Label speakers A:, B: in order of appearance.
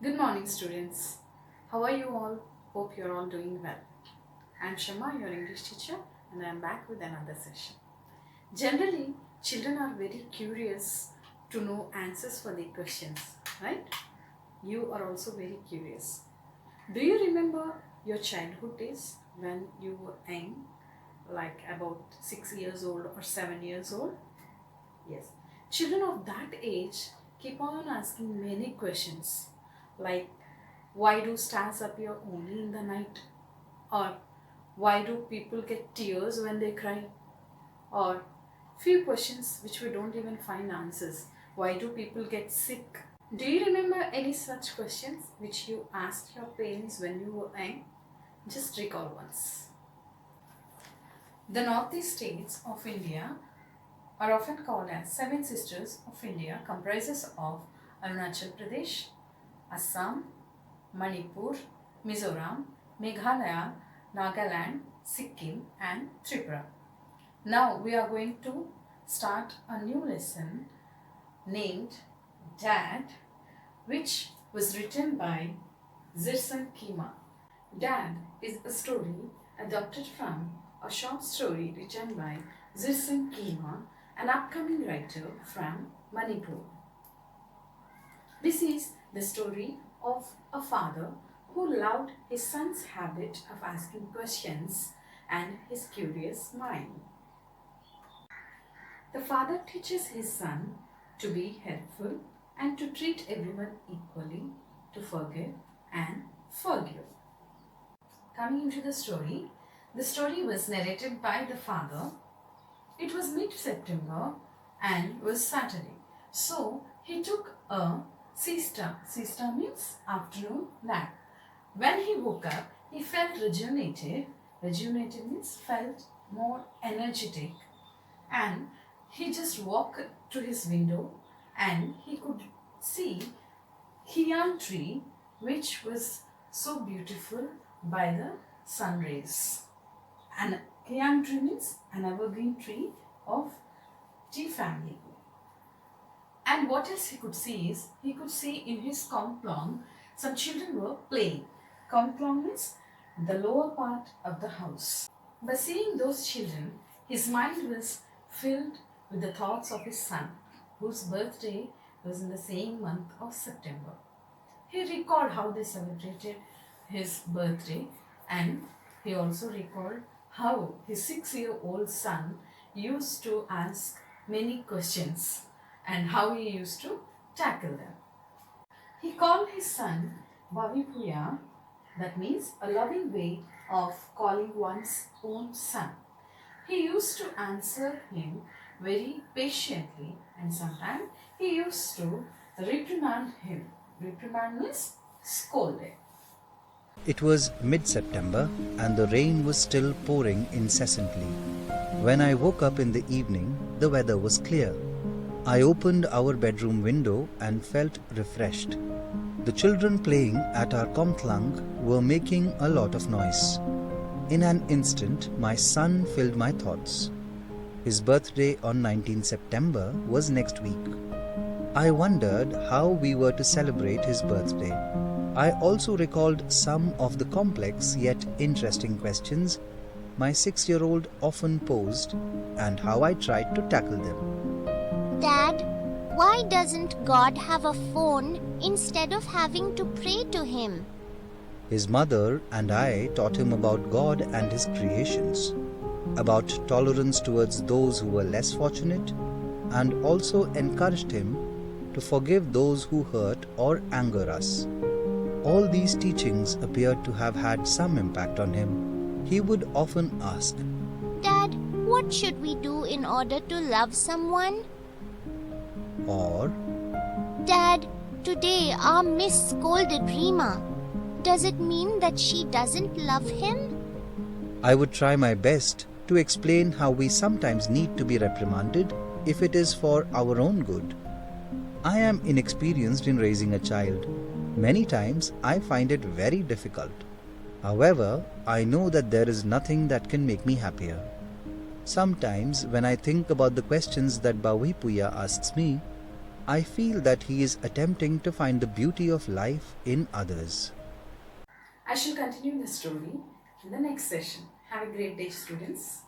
A: Good morning, students. How are you all? Hope you're all doing well. I'm Shama, your English teacher, and I'm back with another session. Generally, children are very curious to know answers for their questions, right? You are also very curious. Do you remember your childhood days when you were young, like about 6 years old or 7 years old? Yes. Children of that age keep on asking many questions like why do stars appear only in the night? Or why do people get tears when they cry? Or few questions which we don't even find answers. Why do people get sick? Do you remember any such questions which you asked your parents when you were young? Just recall once. The northeast states of India are often called as Seven Sisters of India, comprises of Arunachal Pradesh, Assam, Manipur, Mizoram, Meghalaya, Nagaland, Sikkim and Tripura. Now we are going to start a new lesson named Dad, which was written by Zirsan Kima. Dad is a story adapted from a short story written by Zirsan Kima, an upcoming writer from Manipur. This is the story of a father who loved his son's habit of asking questions and his curious mind. The father teaches his son to be helpful and to treat everyone equally, to forgive and forgive. Coming into the story was narrated by the father. It was mid-September and was Saturday. So he took a siesta. Siesta means afternoon nap. When he woke up, he felt rejuvenated. Rejuvenated means felt more energetic. And he just walked to his window and he could see Hiyang tree, which was so beautiful by the sun rays. And Hiyang tree means an evergreen tree of tea family. And what else he could see is, he could see in his komplong some children were playing. Komplong means the lower part of the house. By seeing those children, his mind was filled with the thoughts of his son, whose birthday was in the same month of September. He recalled how they celebrated his birthday, and he also recalled how his 6-year-old son used to ask many questions and how he used to tackle them. He called his son Bhavipuya, that means a loving way of calling one's own son. He used to answer him very patiently, and sometimes he used to reprimand him. Reprimand means scolded.
B: It was mid-September and the rain was still pouring incessantly. When I woke up in the evening, the weather was clear. I opened our bedroom window and felt refreshed. The children playing at our komtlang were making a lot of noise. In an instant, my son filled my thoughts. His birthday on 19 September was next week. I wondered how we were to celebrate his birthday. I also recalled some of the complex yet interesting questions my 6-year-old often posed and how I tried to tackle them.
C: Dad, why doesn't God have a phone instead of having to pray to Him?
B: His mother and I taught him about God and His creations, about tolerance towards those who were less fortunate, and also encouraged him to forgive those who hurt or anger us. All these teachings appeared to have had some impact on him. He would often ask,
C: Dad, what should we do in order to love someone?
B: Or,
C: Dad, today our Miss scolded Rima. Does it mean that she doesn't love him?
B: I would try my best to explain how we sometimes need to be reprimanded if it is for our own good. I am inexperienced in raising a child. Many times I find it very difficult. However, I know that there is nothing that can make me happier. Sometimes when I think about the questions that Bhavipuya asks me, I feel that he is attempting to find the beauty of life in others.
A: I shall continue the story in the next session. Have a great day, students.